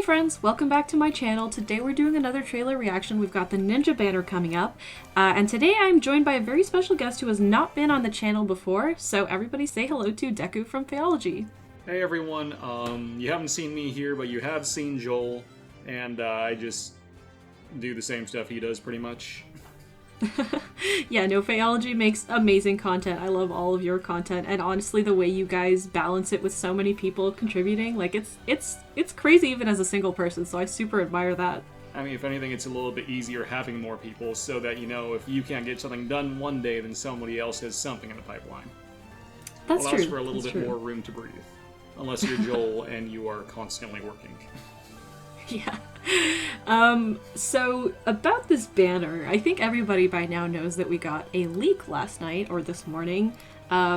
friends, welcome back to my channel. Today we're doing another trailer reaction. We've got the Ninja banner coming up, and today I'm joined by a very special guest who has not been on the channel before, so everybody say hello to Deku from Fehology. Hey everyone, you haven't seen me here, but you have seen Joel, and I just do the same stuff he does pretty much. Yeah, no, Fehology makes amazing content. I love all of your content, and honestly the way you guys balance it with so many people contributing, like it's crazy even as a single person, so I super admire that. I mean, if anything, it's a little bit easier having more people so that, you know, if you can't get something done one day, then somebody else has something in the pipeline. That's Allows true. for a little bit more room to breathe. Unless you're Joel and you are constantly working. Yeah. So about this banner, I think everybody by now knows that we got a leak last night, or this morning,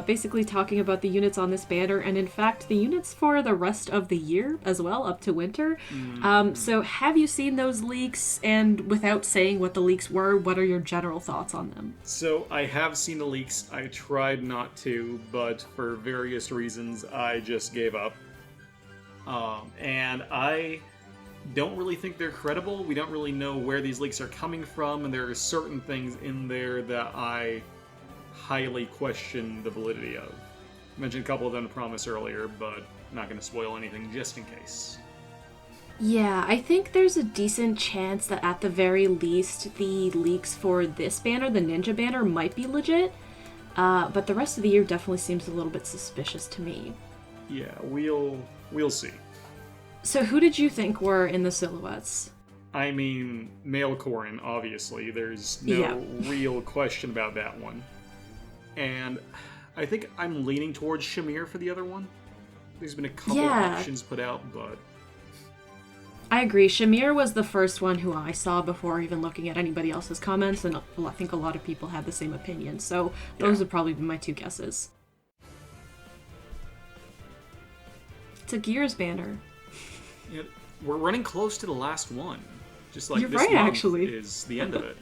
basically talking about the units on this banner, and in fact the units for the rest of the year as well, up to winter. So have you seen those leaks, and without saying what the leaks were, what are your general thoughts on them? So, I have seen the leaks. I tried not to, but for various reasons, I just gave up. And I don't really think they're credible. We don't really know where these leaks are coming from, and there are certain things in there that I highly question the validity of. I mentioned a couple of them to promise earlier, but I'm not going to spoil anything just in case. Yeah, I think there's a decent chance that at the very least the leaks for this banner, the Ninja banner, might be legit, but the rest of the year definitely seems a little bit suspicious to me. Yeah, we'll see. So who did you think were in the silhouettes? I mean, male Corrin, obviously. There's no real question about that one. And I think I'm leaning towards Shamir for the other one. There's been a couple options put out, but... I agree. Shamir was the first one who I saw before even looking at anybody else's comments, and I think a lot of people had the same opinion, so those would probably be my two guesses. It's a Gears banner. Yeah, we're running close to the last one. Just like You're this right, month actually. is the end of it.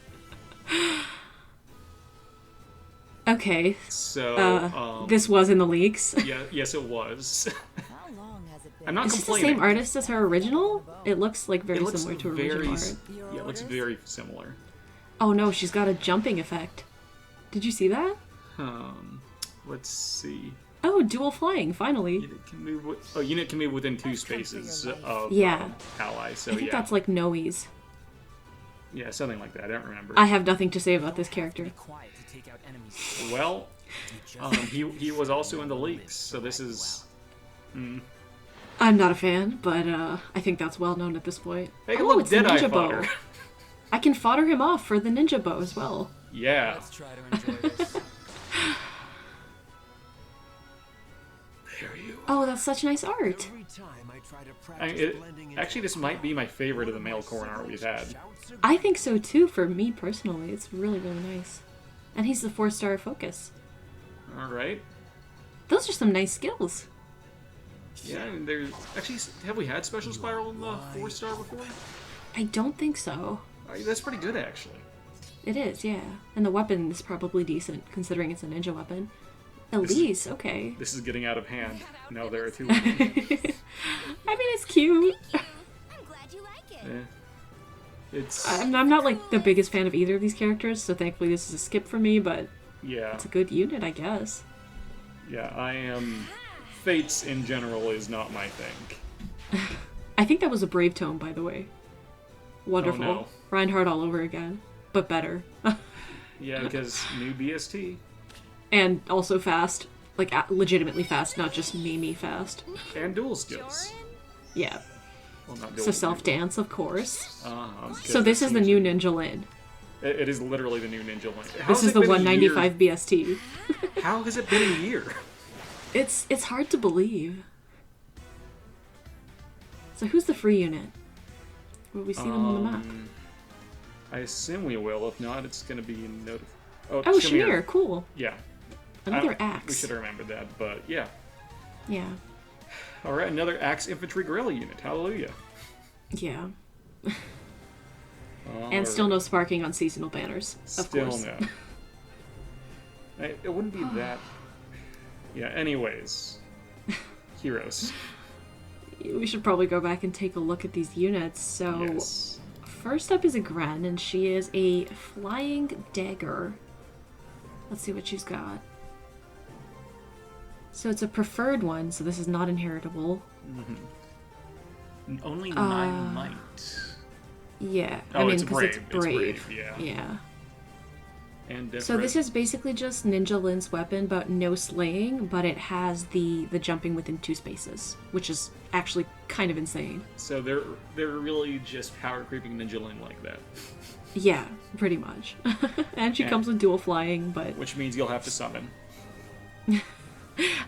Okay. So, this was in the leaks. Yeah, yes, it was. How long has it been? I'm not Is this the complaining. same artist as her original? It looks like very similar to her original art. Yeah, it looks very similar. Oh no, she's got a jumping effect. Did you see that? Let's see. Oh, dual flying, finally. Unit can move within 2 spaces of ally. So I think that's like Noe's. Yeah, something like that. I don't remember. I have nothing to say about this character. Well, he was also in the leaks, so this is. I'm not a fan, but I think that's well known at this point. Hey, look, it's the Deadeye Ninja fodder. Bow. I can fodder him off for the Ninja Bow as well. Yeah. Let's try to enjoy this. There you. Oh, that's such nice art. Every time I try to practice blending into Actually, this might be my favorite of the male Corrin art we've had. I think so too, for me personally. It's really, really nice. And he's the 4-star focus. All right. Those are some nice skills. Yeah, and there's actually, have we had special spiral in the 4-star before? I don't think so. That's pretty good, actually. It is, yeah. And the weapon is probably decent, considering it's a ninja weapon. Elise, okay. This is getting out of hand. Now there are 2 I mean, it's cute. I'm glad you like it. It's I'm not like the biggest fan of either of these characters, so thankfully this is a skip for me, but yeah. it's a good unit, I guess. Yeah, I am. Fates in general is not my thing. I think that was a Brave Tome, by the way. Wonderful. Oh, no. Reinhardt all over again, but better. Yeah, because new BST. And also fast. Like, legitimately fast, not just meme fast. And dual skills. Yeah. Well, not dual. So self-dance, of course. So because this is the new Ninja Lane. It is literally the new Ninja Lane. This is the 195 BST. How has it been a year? It's hard to believe. So who's the free unit? Will we see them on the map? I assume we will. If not, it's going to be notified. Oh, Shamir, cool. Yeah. Another We axe. should have remembered that, but yeah. Yeah. Alright, another axe infantry guerrilla unit. Hallelujah. Yeah. And still no sparking on seasonal banners, of course. Still no. It wouldn't be that... Yeah, anyways. Heroes. we should probably go back and take a look at these units. So, Yes. first up is Igrene, and she is a flying dagger. Let's see what she's got. So it's a preferred one, so this is not inheritable. Only 9 might. Yeah, Oh, I mean, it's because it's brave. It's brave, yeah. Yeah. And So this is basically just Ninja Lin's weapon, but no slaying, but it has the jumping within 2 spaces, which is actually kind of insane. So they're really just power creeping Ninja Lin like that. Yeah, pretty much. And she comes with dual flying, but... Which means you'll have to summon.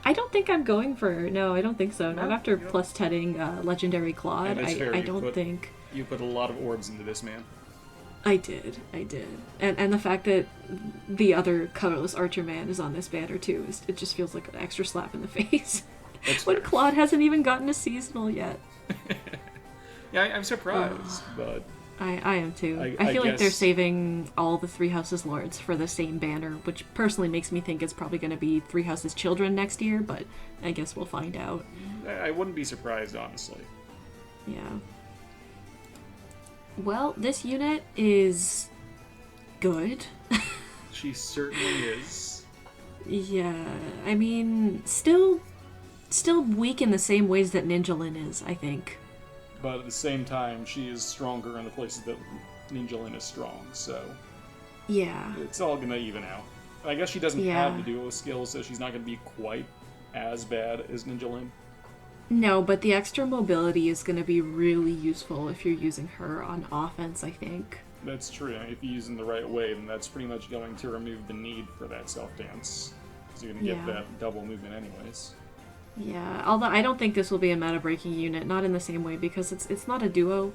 I don't think I'm going for... No, I don't think so. Not after you don't. plus 10ing Legendary Claude. And that's fair, I you don't think... You put a lot of orbs into this, man. I did. And the fact that the other colorless archer man is on this banner too, it just feels like an extra slap in the face. That's when fair. Claude hasn't even gotten a seasonal yet. Yeah, I'm surprised, but... I am too. I I feel like they're guess- saving all the Three Houses Lords for the same banner, which personally makes me think it's probably going to be Three Houses Children next year, but I guess we'll find out. I wouldn't be surprised, honestly. Yeah. Well, this unit is good. She certainly is. Yeah, I mean, still weak in the same ways that Ninja Lin is, I think. But at the same time, she is stronger in the places that Ninja Lin is strong, so Yeah. it's all gonna even out. I guess she doesn't Yeah. have the duo skills, so she's not gonna be quite as bad as Ninja Lin. No, but the extra mobility is going to be really useful if you're using her on offense, I think. That's true. I mean, if you use it in the right way, then that's pretty much going to remove the need for that self-dance. Because you're going to get Yeah. that double movement anyways. Yeah, although I don't think this will be a meta-breaking unit, not in the same way, because it's not a duo,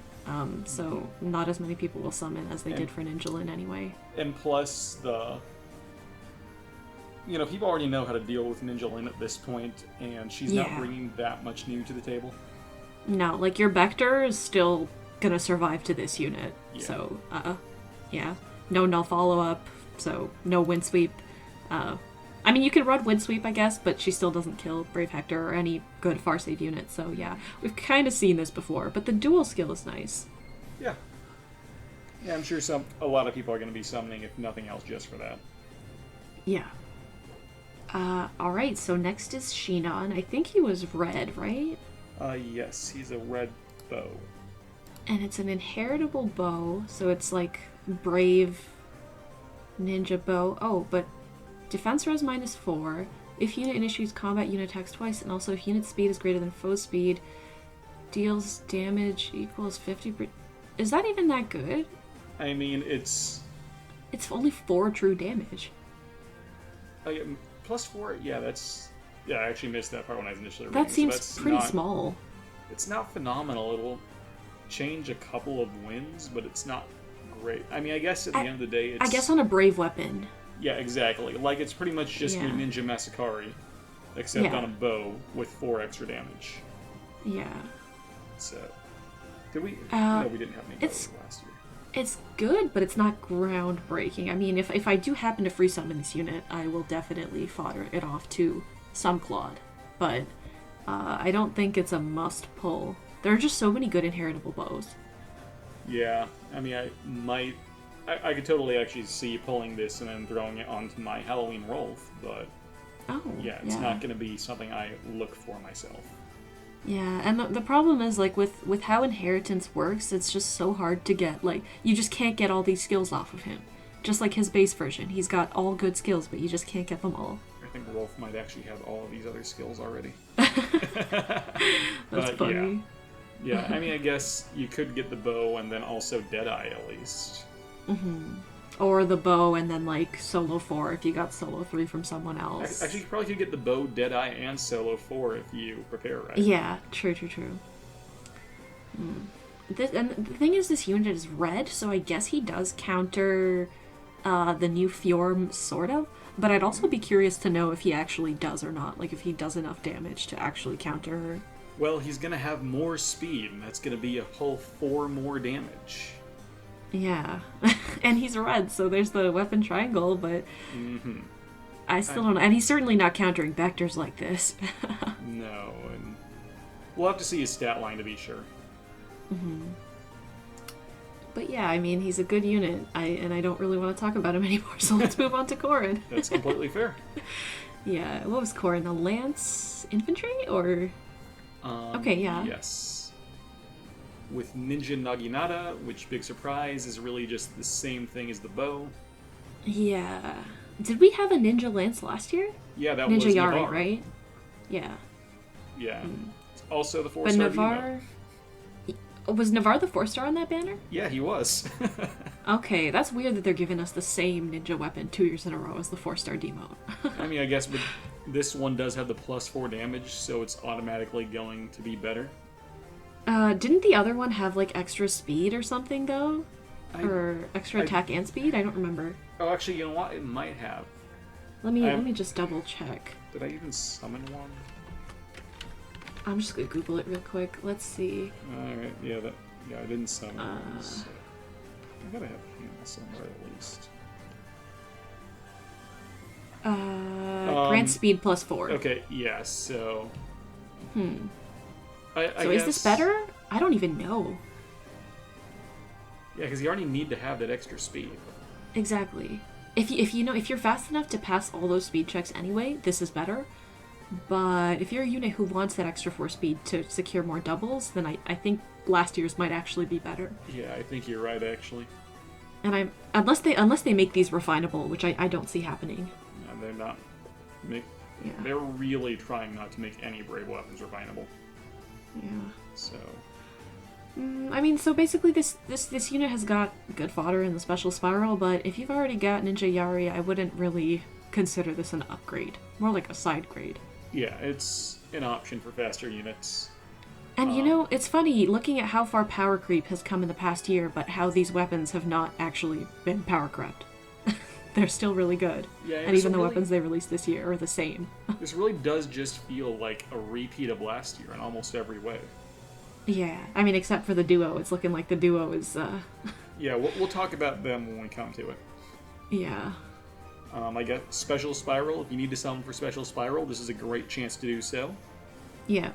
so not as many people will summon as they did for Ninja Lin anyway. And plus, people already know how to deal with Ninja Lin at this point, and she's not Yeah. bringing that much new to the table. No, like your Vector is still gonna survive to this unit, Yeah. so, yeah. No null follow-up, so no wind sweep. I mean, you can run wind sweep, I guess, but she still doesn't kill Brave Hector or any good far save unit, so yeah. We've kind of seen this before, but the dual skill is nice. Yeah. Yeah, I'm sure a lot of people are going to be summoning, if nothing else, just for that. Yeah. Alright, so next is Shinon. I think he was red, right? Yes, he's a red bow. And it's an inheritable bow, so it's like brave ninja bow. Oh, but defense res -4. If unit initiates combat, unit attacks twice, and also if unit speed is greater than foe speed, deals damage equals 50%. Is that even that good? I mean, it's only 4 true damage. +4. Yeah, I actually missed that part when I was initially reading. That so seems that's pretty not- small. It's not phenomenal. It'll change a couple of wins, but it's not great. I mean, I guess at the end of the day, it's... I guess on a brave weapon. Yeah, exactly. Like, it's pretty much just your Yeah. Ninja Masakari, except Yeah. on a bow with 4 extra damage. Yeah. So... Did we... Uh, no, we didn't have any it's- bows last year. It's good, but it's not groundbreaking. I mean, if I do happen to free summon this unit, I will definitely fodder it off to some Claude. But I don't think it's a must pull. There are just so many good inheritable bows. Yeah, I mean, I could totally actually see pulling this and then throwing it onto my Halloween Rolf, but Oh, yeah, it's not going to be something I look for myself. Yeah, and the problem is, like, with how inheritance works, it's just so hard to get, like, you just can't get all these skills off of him. Just like his base version. He's got all good skills, but you just can't get them all. I think Rolf might actually have all of these other skills already. That's But, funny. Yeah, I mean, I guess you could get the bow and then also Deadeye at least. Or the bow and then, like, solo 4 if you got solo 3 from someone else. Actually, you probably could get the bow, Deadeye, and Solo 4 if you prepare right. Yeah, true. And the thing is, this unit is red, so I guess he does counter the new Fjorm, sort of. But I'd also be curious to know if he actually does or not. Like, if he does enough damage to actually counter her. Well, he's going to have more speed, and that's going to be a whole 4 more damage. Yeah. And he's red, so there's the weapon triangle, but I still don't know. And he's certainly not countering vectors like this. No, and We'll have to see his stat line to be sure. But yeah, I mean, he's a good unit, and I don't really want to talk about him anymore, so let's move on to Corrin. That's completely fair. Yeah, what was Corrin? A lance infantry, or...? Okay, yeah. Yes. With Ninja Naginata, which, big surprise, is really just the same thing as the bow. Yeah. Did we have a ninja lance last year? Yeah, that Ninja was Yari, Navarre. right? Yeah. Yeah. Also the But 4-star Navarre... Was Navarre the 4-star on that banner? Yeah, he was. Okay, that's weird that they're giving us the same ninja weapon 2 years in a row as the 4-star demote. I mean, I guess but this one does have the +4 damage, so it's automatically going to be better. Didn't the other one have, like, extra speed or something, though? Or extra attack and speed? I don't remember. Oh, actually, you know what? It might have. Let me just double check. Did I even summon one? I'm just gonna Google it real quick. Let's see. Alright, yeah, I didn't summon one, so I gotta have him somewhere at least. Grant speed +4. Okay, yeah, so... I So is this better? I don't even know. Yeah, because you already need to have that extra speed. Exactly. If you're fast enough to pass all those speed checks anyway, this is better. But if you're a unit who wants that extra 4 speed to secure more doubles, then I think last year's might actually be better. Yeah, I think you're right, actually. And unless they make these refinable, which I don't see happening. No, they're not. Yeah. They're really trying not to make any brave weapons refinable. Yeah. So. I mean, so basically this unit has got good fodder in the special spiral, but if you've already got Ninja Yari, I wouldn't really consider this an upgrade. More like a side grade. Yeah, it's an option for faster units. And you know, it's funny looking at how far power creep has come in the past year, but how these weapons have not actually been power crept. They're still really good. Yeah, and even the weapons they released this year are the same. This really does just feel like a repeat of last year in almost every way. Yeah, I mean, except for the duo. It's looking like the duo is, Yeah, we'll talk about them when we come to it. Yeah. I got Special Spiral. If you need to summon for Special Spiral, this is a great chance to do so. Yeah.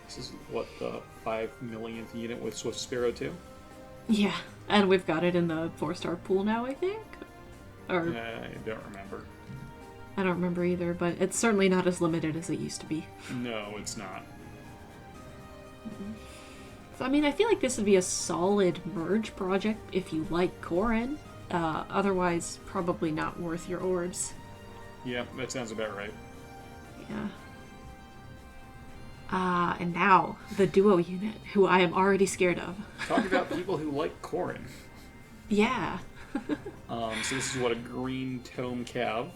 This is, what, the 5 millionth unit with Swift Sparrow 2? Yeah, and we've got it in the 4-star pool now, I think? Or... I don't remember. I don't remember either, but it's certainly not as limited as it used to be. No, it's not. So, I mean, I feel like this would be a solid merge project if you like Corrin. Otherwise, probably not worth your orbs. Yeah, that sounds about right. Yeah. And now, the duo unit, who I am already scared of. Talk about people who like Corrin. Yeah. So this is what, a green tome cav.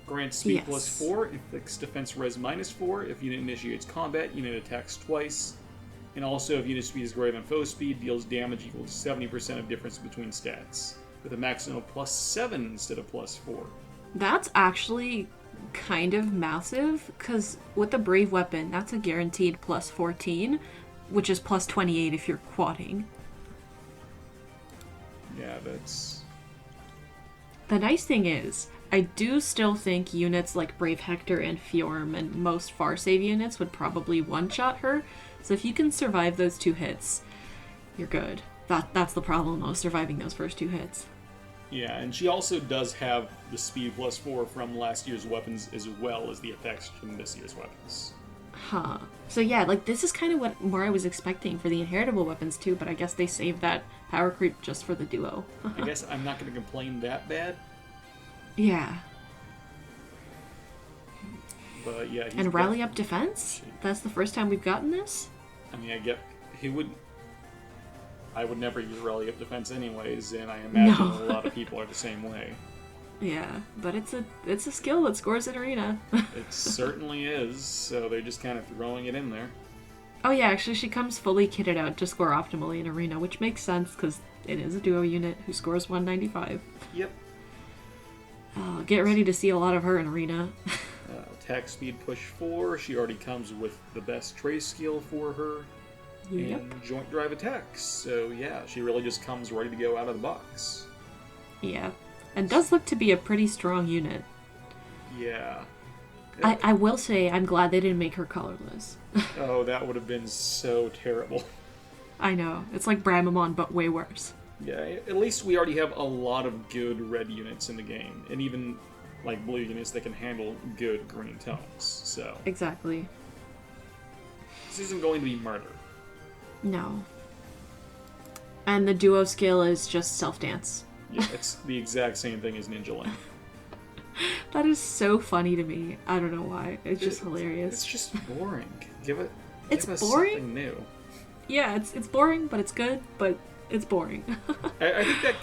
Grants speed Yes. +4, inflicts defense res -4. If unit initiates combat, unit attacks twice. And also, if unit speed is greater than foe speed, deals damage equal to 70% of difference between stats, with a maximum of +7 instead of +4. That's actually kind of massive, because with the Brave Weapon, that's a guaranteed +14, which is +28 if you're quadding. Yeah, that's... The nice thing is, I do still think units like Brave Hector and Fjorm and most far save units would probably one-shot her, so if you can survive those 2 hits, you're good. That's the problem, though, surviving those first 2 hits. Yeah, and she also does have the speed +4 from last year's weapons as well as the effects from this year's weapons. Huh. So yeah, like, this is kind of what more I was expecting for the inheritable weapons too, but I guess they saved that power creep just for the duo. I guess I'm not going to complain that bad. Yeah. But yeah, And rally up defense? That's the first time we've gotten this? I mean, I would never use rally up defense anyways, and I imagine a lot of people are the same way. Yeah, but it's a skill that scores in arena. It certainly is, so they're just kind of throwing it in there. Oh yeah, actually she comes fully kitted out to score optimally in arena, which makes sense because it is a duo unit who scores 195. Yep. Get ready to see a lot of her in arena. Attack speed +4. She already comes with the best trace skill for her. Yep. And joint drive attacks. So yeah, she really just comes ready to go out of the box. Yeah. And does look to be a pretty strong unit. Yeah. I will say I'm glad they didn't make her colorless. Oh, that would have been so terrible. I know. It's like Bramamon, but way worse. Yeah, at least we already have a lot of good red units in the game, and even like blue units that can handle good green tones. So Exactly. this isn't going to be murder. No. And the duo skill is just self-dance. Yeah, it's the exact same thing as Ninja Lane. That is so funny to me. I don't know why. It's just hilarious. It's just boring. Give It's us boring? something new. Yeah, it's boring, but it's good, but it's boring. I think that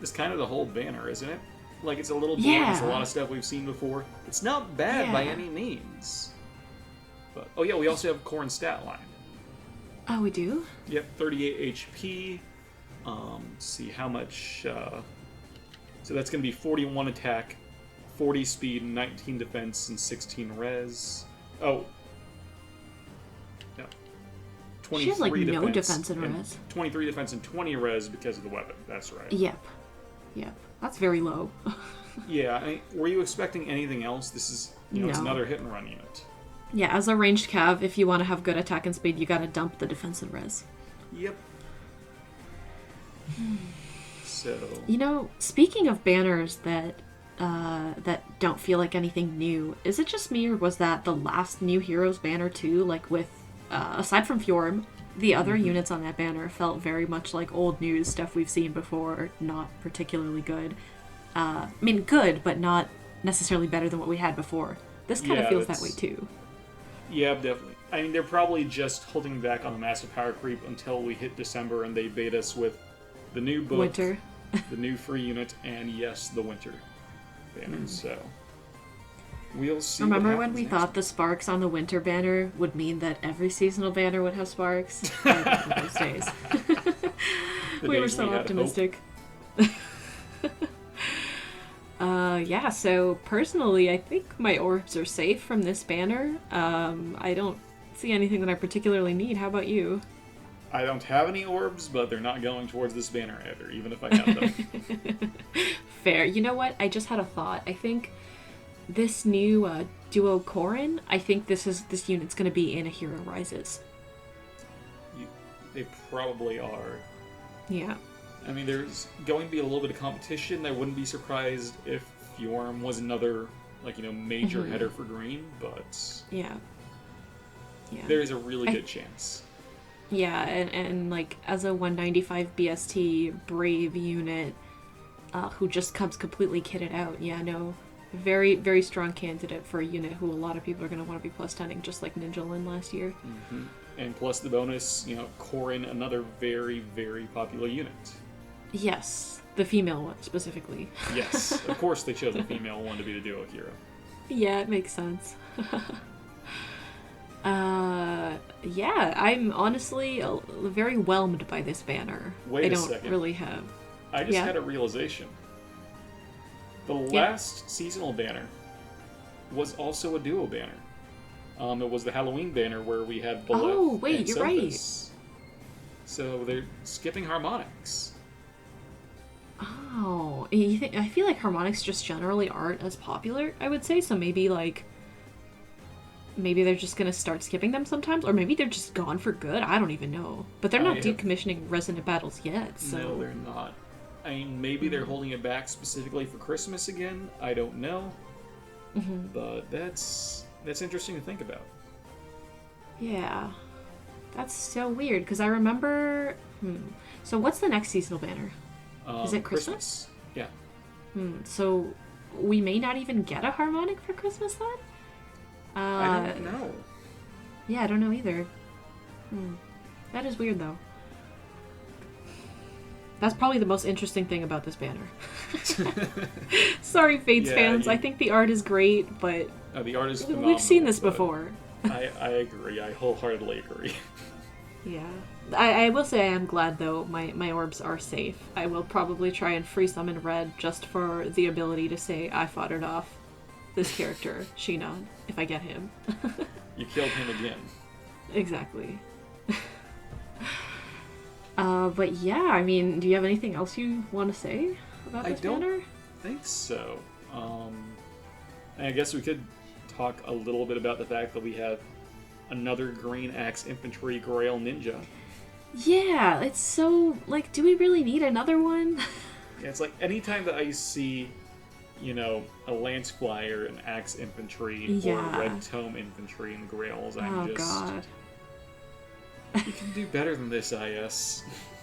is kind of the whole banner, isn't it? Like, it's a little boring. Yeah. It's a lot of stuff we've seen before. It's not bad by Yeah. any means. But oh yeah, we also have Corrin's stat line. Oh, we do? Yep, 38 HP. See how much. So that's going to be 41 attack, 40 speed, 19 defense, and 16 res. Oh. No. 23 She has, like, defense no defense and res. 23 defense and 20 res because of the weapon. That's right. Yep. That's very low. Yeah, were you expecting anything else? This is, it's No. another hit and run unit. Yeah, as a ranged cav, if you want to have good attack and speed, you gotta dump the defense and res. Yep. So. Speaking of banners that don't feel like anything new, is it just me or was that the last New Heroes banner too? Like with, aside from Fjorm, the other units on that banner felt very much like old news stuff we've seen before, not particularly good. I mean, good, but not necessarily better than what we had before. This kind of feels that way too. Yeah, definitely. I mean, they're probably just holding back on the massive power creep until we hit December and they bait us with the new book, Winter. the new free unit, and yes, the winter banner. So we'll see. Remember when we thought the sparks on the winter banner would mean that every seasonal banner would have sparks? I remember those days. We were so optimistic. Yeah, so personally, I think my orbs are safe from this banner. I don't see anything that I particularly need. How about you? I don't have any orbs, but they're not going towards this banner either, even if I have them. Fair. You know what? I just had a thought. I think this new duo Corrin, I think this unit's going to be in a Hero Rises. They probably are. Yeah. I mean, there's going to be a little bit of competition. I wouldn't be surprised if Fjorm was another, major header for green, but Yeah. there is a really good chance. Yeah, and as a 195 BST Brave unit who just comes completely kitted out, very, very strong candidate for a unit who a lot of people are going to want to be plus 10ing, just like Ninja Lin last year. Mm-hmm. And plus the bonus, Corrin, another very, very popular unit. Yes, the female one specifically. Yes, of course they chose a female one to be the duo hero. Yeah, it makes sense. Yeah, I'm honestly very whelmed by this banner. Wait I a don't second. really have. I just had a realization. The last seasonal banner was also a duo banner. It was the Halloween banner where we had Baleth. Oh, wait, and you're Sophus. So they're skipping harmonics. Oh, I feel like harmonics just generally aren't as popular, I would say, so maybe they're just gonna start skipping them sometimes, or maybe they're just gone for good, I don't even know. But they're not decommissioning Resonant Battles yet, so... No, they're not. I mean, maybe they're holding it back specifically for Christmas again, I don't know. Mm-hmm. But that's interesting to think about. Yeah. That's so weird, because I remember... So what's the next seasonal banner? Is it Christmas? Yeah. So we may not even get a harmonic for Christmas then? I don't know. Yeah, I don't know either. That is weird, though. That's probably the most interesting thing about this banner. Sorry, Fates fans. I think the art is great, but... the art is phenomenal. We've seen this before. I agree. I wholeheartedly agree. Yeah. I will say I am glad, though, my orbs are safe. I will probably try and freeze them in red just for the ability to say I foddered off this character, Shinon, if I get him. You killed him again. Exactly. But yeah, I mean, do you have anything else you want to say about this banner? I think so. And I guess we could talk a little bit about the fact that we have another Green Axe Infantry Grail Ninja. Yeah, it's so, like, do we really need another one? Yeah, it's like anytime that I see, you know, a Lance Flyer, an Axe Infantry, or a Red Tome Infantry in Grails, I'm just... God. You can do better than this, IS.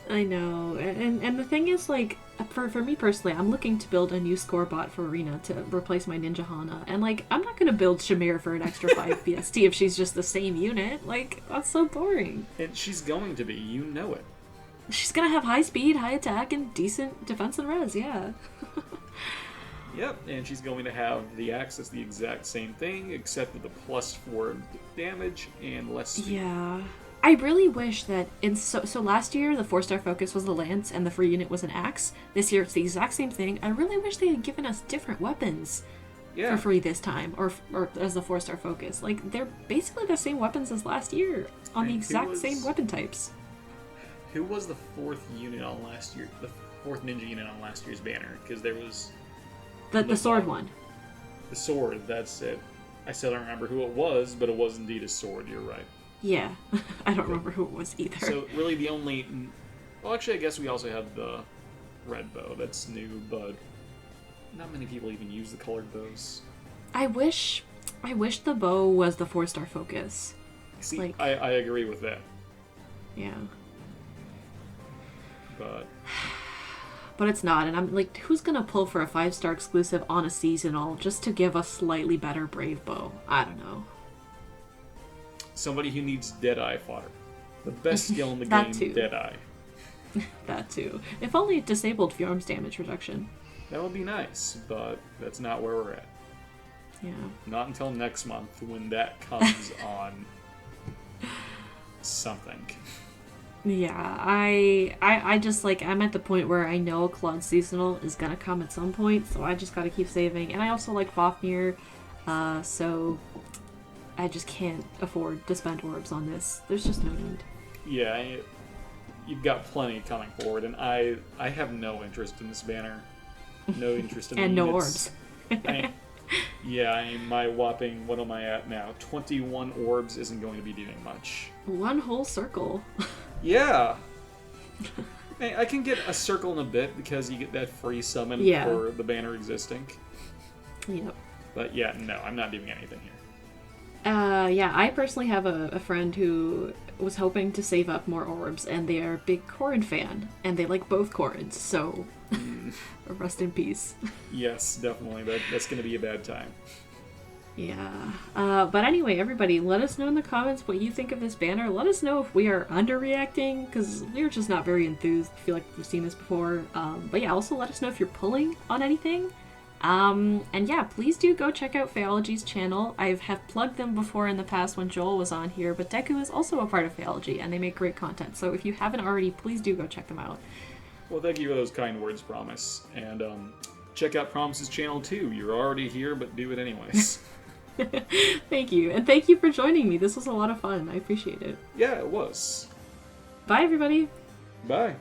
I know, and the thing is, like, for me personally, I'm looking to build a new score bot for Arena to replace my Ninja Hana, and, like, I'm not gonna build Shamir for an extra 5 BST if she's just the same unit. Like, that's so boring. And she's going to be, you know it. She's gonna have high speed, high attack, and decent defense and res, yeah. Yep, and she's going to have the axe that's the exact same thing, except with the +4 damage and less speed. Yeah. I really wish that so last year the 4-star focus was the lance and the free unit was an axe. This year it's the exact same thing. I really wish they had given us different weapons for free this time, or as the 4-star focus. Like, they're basically the same weapons as last year on the exact same weapon types. Who was the 4th unit on last year? The 4th ninja unit on last year's banner? Because there was the sword one. The sword. That's it. I still don't remember who it was, but it was indeed a sword. You're right. Yeah, I don't remember who it was either. So really the only... Well, actually, I guess we also have the red bow. That's new, but not many people even use the colored bows. I wish the bow was the 4-star focus. See, like, I agree with that. Yeah. But it's not, and I'm like, who's gonna pull for a 5-star exclusive on a seasonal just to give a slightly better brave bow? I don't know. Somebody who needs Deadeye fodder. The best skill in the That game, too. Deadeye. That too. If only it disabled Fjorm's damage reduction. That would be nice, but that's not where we're at. Yeah. Not until next month when that comes on something. Yeah, I just, like, I'm at the point where I know Claude Seasonal is gonna come at some point, so I just gotta keep saving. And I also like Fafnir, so I just can't afford to spend orbs on this. There's just no need. Yeah, you've got plenty coming forward, and I have no interest in this banner. No interest in and the no units. orbs. My whopping, what am I at now? 21 orbs isn't going to be doing much. One whole circle. Yeah! I can get a circle in a bit because you get that free summon for the banner existing. Yep. But yeah, no, I'm not doing anything here. Yeah, I personally have a friend who was hoping to save up more orbs, and they are a big Corrin fan, and they like both Corrins, so rest in peace. Yes, definitely. That's going to be a bad time. Yeah. But anyway, everybody, let us know in the comments what you think of this banner. Let us know if we are underreacting, because we're just not very enthused. I feel like we've seen this before. But yeah, also let us know if you're pulling on anything. And yeah, please do go check out Fehology's channel. I have plugged them before in the past when Joel was on here, but Deku is also a part of Fehology, and they make great content. So if you haven't already, please do go check them out. Well, thank you for those kind words, Promise. And check out Promise's channel too. You're already here, but do it anyways. Thank you, and thank you for joining me. This was a lot of fun. I appreciate it. Yeah, it was. Bye, everybody. Bye.